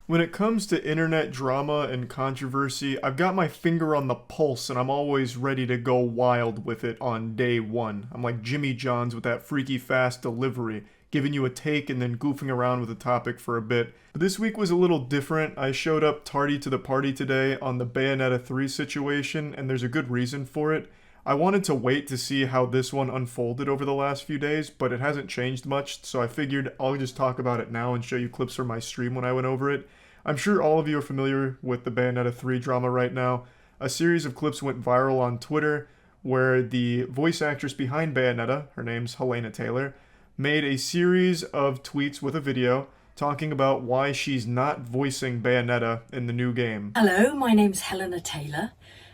When it comes to internet drama and controversy, I've got my finger on the pulse and I'm always ready to go wild with it on day one. I'm like Jimmy Johns with that freaky fast delivery, giving you a take and then goofing around with a topic for a bit. But this week was a little different. I showed up tardy to the party today on the Bayonetta 3 situation, and there's a good reason for it. I wanted to wait to see how this one unfolded over the last few days, but it hasn't changed much, so I figured I'll just talk about it now and show you clips from my stream when I went over it. I'm sure all of you are familiar with the Bayonetta 3 drama right now. A series of clips went viral on Twitter where the voice actress behind Bayonetta, her name's Helena Taylor, made a series of tweets with a video talking about why she's not voicing Bayonetta in the new game. Hello, my name's Helena Taylor,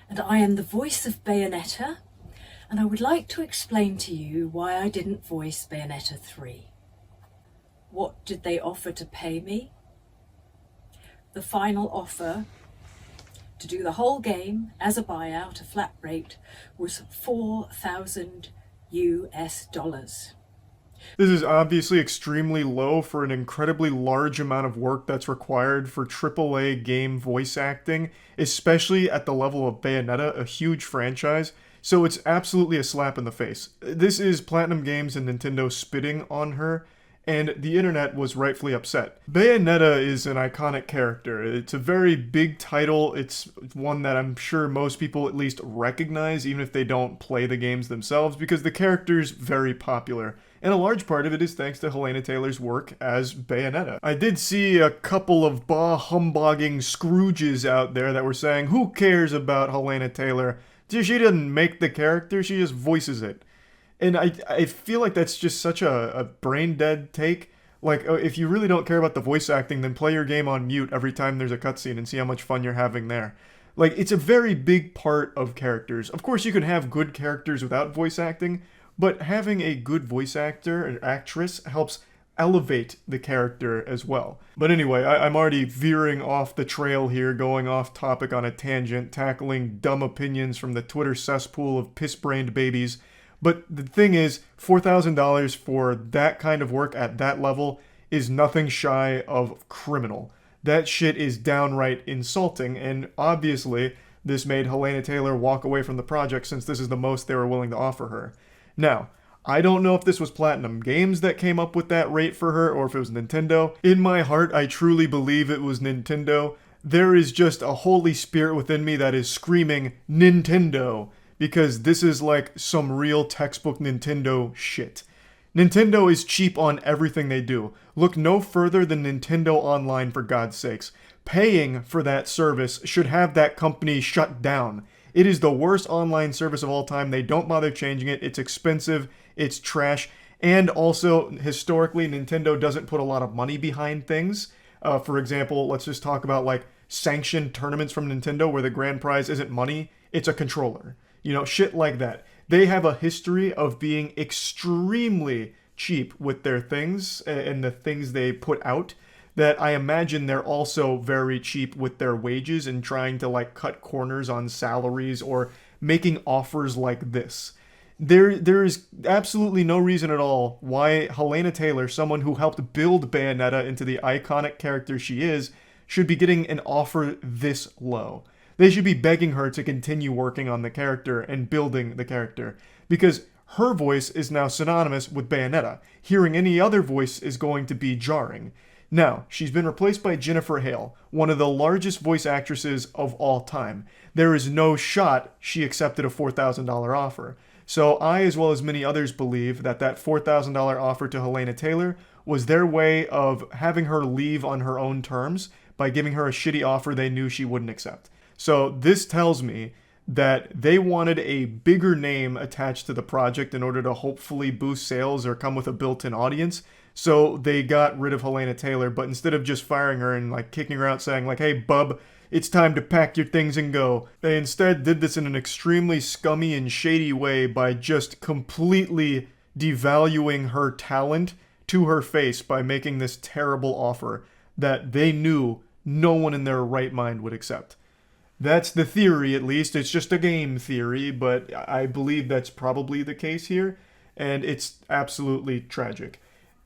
and I am the voice of Bayonetta, and I would like to explain to you why I didn't voice Bayonetta 3. What did they offer to pay me? The final offer to do the whole game as a buyout, a flat rate, was $4,000 US. This is obviously extremely low for an incredibly large amount of work that's required for AAA game voice acting, especially at the level of Bayonetta, a huge franchise, so it's absolutely a slap in the face. This is Platinum Games and Nintendo spitting on her, and the internet was rightfully upset. Bayonetta is an iconic character. It's a very big title. It's one that I'm sure most people at least recognize, even if they don't play the games themselves, because the character's very popular. And a large part of it is thanks to Helena Taylor's work as Bayonetta. I did see a couple of bah-humbugging Scrooges out there that were saying, who cares about Helena Taylor? She doesn't make the character, she just voices it. And I feel like that's just such a brain-dead take. Like, if you really don't care about the voice acting, then play your game on mute every time there's a cutscene and see how much fun you're having there. Like, it's a very big part of characters. Of course, you can have good characters without voice acting, but having a good voice actor or actress helps elevate the character as well. But anyway, I'm already veering off the trail here, going off topic on a tangent, tackling dumb opinions from the Twitter cesspool of piss-brained babies. But the thing is, $4,000 for that kind of work at that level is nothing shy of criminal. That shit is downright insulting, and obviously, this made Helena Taylor walk away from the project since this is the most they were willing to offer her. Now, I don't know if this was Platinum Games that came up with that rate for her, or if it was Nintendo. In my heart, I truly believe it was Nintendo. There is just a holy spirit within me that is screaming, Nintendo! Because this is like some real textbook Nintendo shit. Nintendo is cheap on everything they do. Look no further than Nintendo Online, for God's sakes. Paying for that service should have that company shut down. It is the worst online service of all time. They don't bother changing it. It's expensive. It's trash. And also, historically, Nintendo doesn't put a lot of money behind things. For example, let's just talk about like sanctioned tournaments from Nintendo where the grand prize isn't money, it's a controller. You know, shit like that. They have a history of being extremely cheap with their things and the things they put out, that I imagine they're also very cheap with their wages and trying to like cut corners on salaries or making offers like this. There is absolutely no reason at all why Helena Taylor, someone who helped build Bayonetta into the iconic character she is, should be getting an offer this low. They should be begging her to continue working on the character and building the character, because her voice is now synonymous with Bayonetta. Hearing any other voice is going to be jarring. Now, she's been replaced by Jennifer Hale, one of the largest voice actresses of all time. There is no shot she accepted a $4,000 offer. So I, as well as many others, believe that that $4,000 offer to Helena Taylor was their way of having her leave on her own terms by giving her a shitty offer they knew she wouldn't accept. So this tells me that they wanted a bigger name attached to the project in order to hopefully boost sales or come with a built-in audience. So they got rid of Helena Taylor, but instead of just firing her and like kicking her out saying like, hey bub, it's time to pack your things and go, they instead did this in an extremely scummy and shady way by just completely devaluing her talent to her face by making this terrible offer that they knew no one in their right mind would accept. That's the theory, at least. It's just a game theory, but I believe that's probably the case here, and it's absolutely tragic.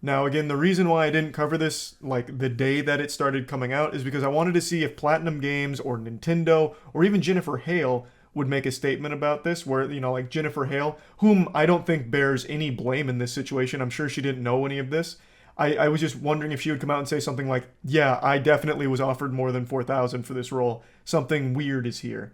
Now, again, the reason why I didn't cover this like the day that it started coming out is because I wanted to see if Platinum Games or Nintendo or even Jennifer Hale would make a statement about this, where, like Jennifer Hale, whom I don't think bears any blame in this situation. I'm sure she didn't know any of this. I was just wondering if she would come out and say something like, yeah, I definitely was offered more than 4,000 for this role. Something weird is here.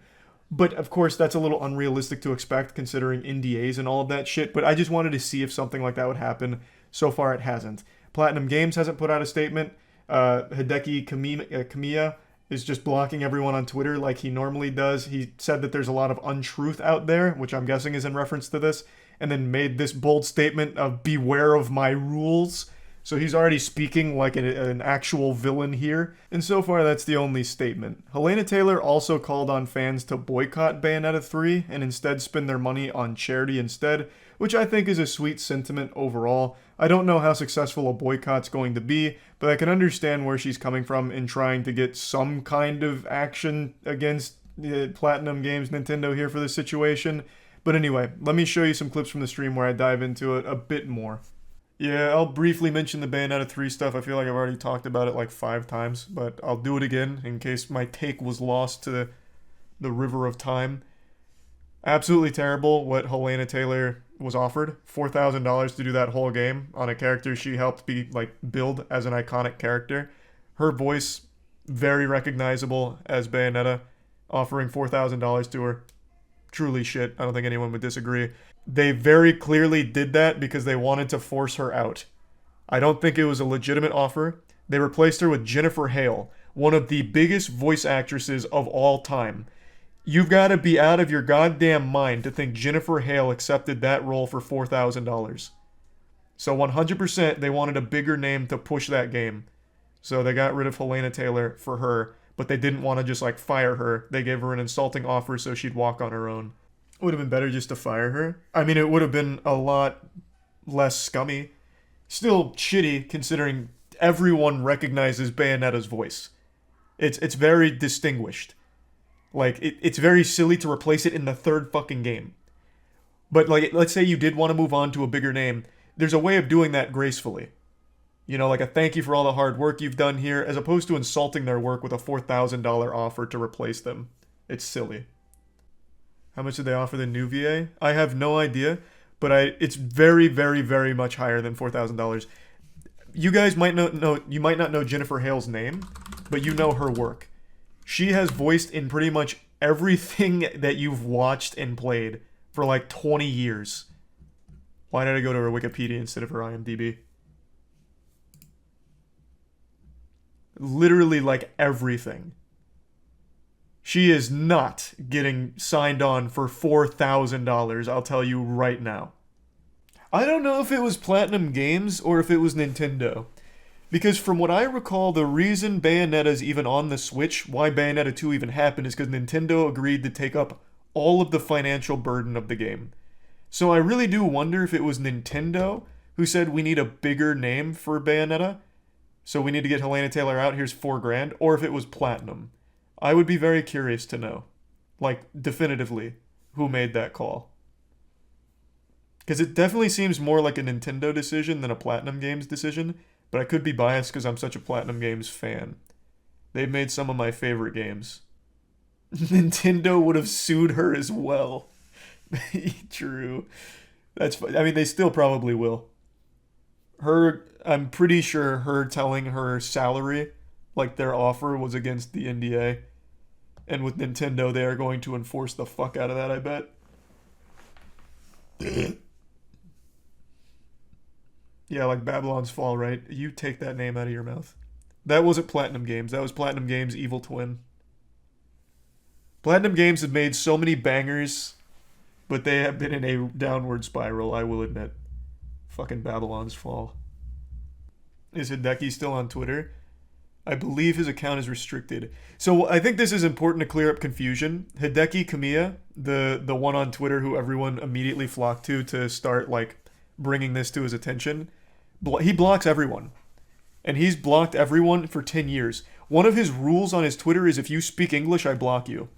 But of course, that's a little unrealistic to expect considering NDAs and all of that shit. But I just wanted to see if something like that would happen. So far, it hasn't. Platinum Games hasn't put out a statement. Hideki Kamiya is just blocking everyone on Twitter like he normally does. He said that there's a lot of untruth out there, which I'm guessing is in reference to this, and then made this bold statement of beware of my rules. So he's already speaking like an actual villain here. And so far, that's the only statement. Helena Taylor also called on fans to boycott Bayonetta 3 and instead spend their money on charity instead, which I think is a sweet sentiment overall. I don't know how successful a boycott's going to be, but I can understand where she's coming from in trying to get some kind of action against Platinum Games Nintendo here for this situation. But anyway, let me show you some clips from the stream where I dive into it a bit more. Yeah, I'll briefly mention the Bayonetta 3 stuff. I feel like I've already talked about it like 5 times, but I'll do it again in case my take was lost to the river of time. Absolutely terrible what Helena Taylor was offered. $4,000 to do that whole game on a character she helped build as an iconic character. Her voice, very recognizable as Bayonetta, offering $4,000 to her. Truly shit. I don't think anyone would disagree. They very clearly did that because they wanted to force her out. I don't think it was a legitimate offer. They replaced her with Jennifer Hale, one of the biggest voice actresses of all time. You've got to be out of your goddamn mind to think Jennifer Hale accepted that role for $4,000. So 100% they wanted a bigger name to push that game. So they got rid of Helena Taylor for her, but they didn't want to just fire her. They gave her an insulting offer so she'd walk on her own. It would have been better just to fire her. I mean, it would have been a lot less scummy. Still shitty considering everyone recognizes Bayonetta's voice. It's very distinguished. It's very silly to replace it in the third fucking game. But, let's say you did want to move on to a bigger name. There's a way of doing that gracefully. A thank you for all the hard work you've done here, as opposed to insulting their work with a $4,000 offer to replace them. It's silly. How much did they offer the new VA? I have no idea, but it's very, very, very much higher than $4,000. You guys might not know Jennifer Hale's name, but you know her work. She has voiced in pretty much everything that you've watched and played for 20 years. Why did I go to her Wikipedia instead of her IMDb? Literally everything. She is not getting signed on for $4,000, I'll tell you right now. I don't know if it was Platinum Games or if it was Nintendo. Because from what I recall, the reason Bayonetta's even on the Switch, why Bayonetta 2 even happened, is because Nintendo agreed to take up all of the financial burden of the game. So I really do wonder if it was Nintendo who said we need a bigger name for Bayonetta, so we need to get Helena Taylor out, here's $4,000, or if it was Platinum. I would be very curious to know, definitively, who made that call. Because it definitely seems more like a Nintendo decision than a Platinum Games decision, but I could be biased because I'm such a Platinum Games fan. They've made some of my favorite games. Nintendo would have sued her as well. True. They still probably will. I'm pretty sure her telling her salary, their offer was against the NDA. And with Nintendo, they are going to enforce the fuck out of that, I bet. Yeah, Babylon's Fall, right? You take that name out of your mouth. That wasn't Platinum Games. That was Platinum Games' evil twin. Platinum Games have made so many bangers, but they have been in a downward spiral, I will admit. Fucking Babylon's Fall. Is Hideki still on Twitter? I believe his account is restricted. So I think this is important to clear up confusion. Hideki Kamiya, the one on Twitter who everyone immediately flocked to start bringing this to his attention, he blocks everyone. And he's blocked everyone for 10 years. One of his rules on his Twitter is if you speak English, I block you.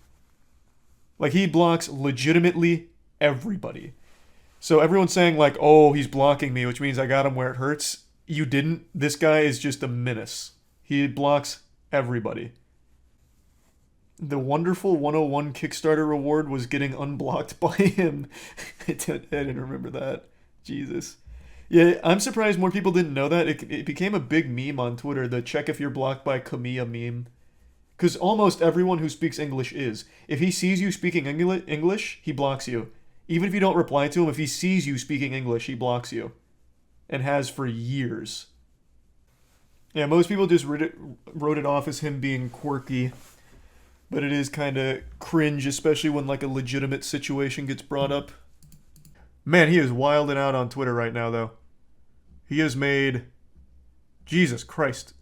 He blocks legitimately everybody. So everyone's saying oh, he's blocking me, which means I got him where it hurts. You didn't. This guy is just a menace. He blocks everybody. The wonderful 101 Kickstarter reward was getting unblocked by him. I didn't remember that. Jesus. Yeah, I'm surprised more people didn't know that. It became a big meme on Twitter, the check if you're blocked by Kamiya meme. Because almost everyone who speaks English is. If he sees you speaking English, he blocks you. Even if you don't reply to him, if he sees you speaking English, he blocks you. And has for years. Yeah, most people just wrote it off as him being quirky. But it is kind of cringe, especially when like a legitimate situation gets brought up. Man, he is wilding out on Twitter right now, though. He has made, Jesus Christ,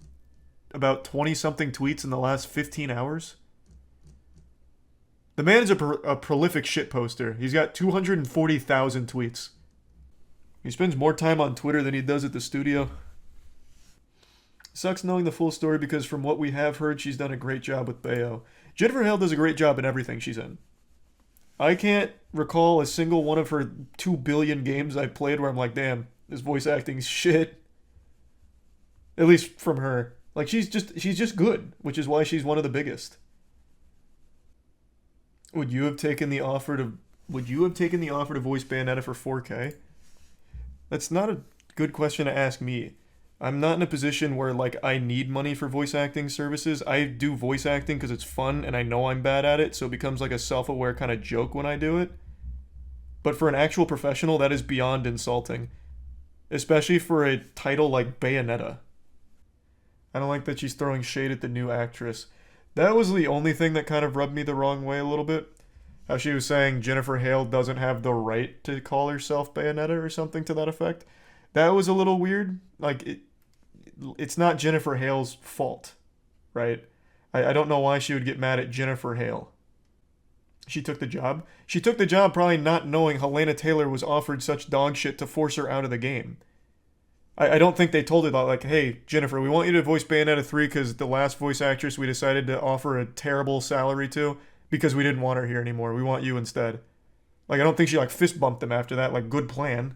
about 20 something tweets in the last 15 hours. The man is a prolific shit poster. He's got 240,000 tweets. He spends more time on Twitter than he does at the studio. Sucks knowing the full story because from what we have heard, she's done a great job with Bayo. Jennifer Hale does a great job in everything she's in. I can't recall a single one of her 2 billion games I've played where I'm like, damn, this voice acting's shit. At least from her. Like she's just good, which is why she's one of the biggest. Would you have taken the offer to voice Bayonetta for 4K? That's not a good question to ask me. I'm not in a position where like I need money for voice acting services. I do voice acting because it's fun and I know I'm bad at it, so it becomes like a self-aware kind of joke when I do it. But for an actual professional, that is beyond insulting. Especially for a title like Bayonetta. I don't like that she's throwing shade at the new actress. That was the only thing that kind of rubbed me the wrong way a little bit. How she was saying Jennifer Hale doesn't have the right to call herself Bayonetta or something to that effect. That was a little weird. Like, it's not Jennifer Hale's fault, right? I don't know why she would get mad at Jennifer Hale. She took the job. She took the job probably not knowing Helena Taylor was offered such dog shit to force her out of the game. I don't think they told her that, like, hey, Jennifer, we want you to voice Bayonetta 3 because the last voice actress we decided to offer a terrible salary to because we didn't want her here anymore. We want you instead. Like, I don't think she, like, fist bumped them after that. Like, good plan.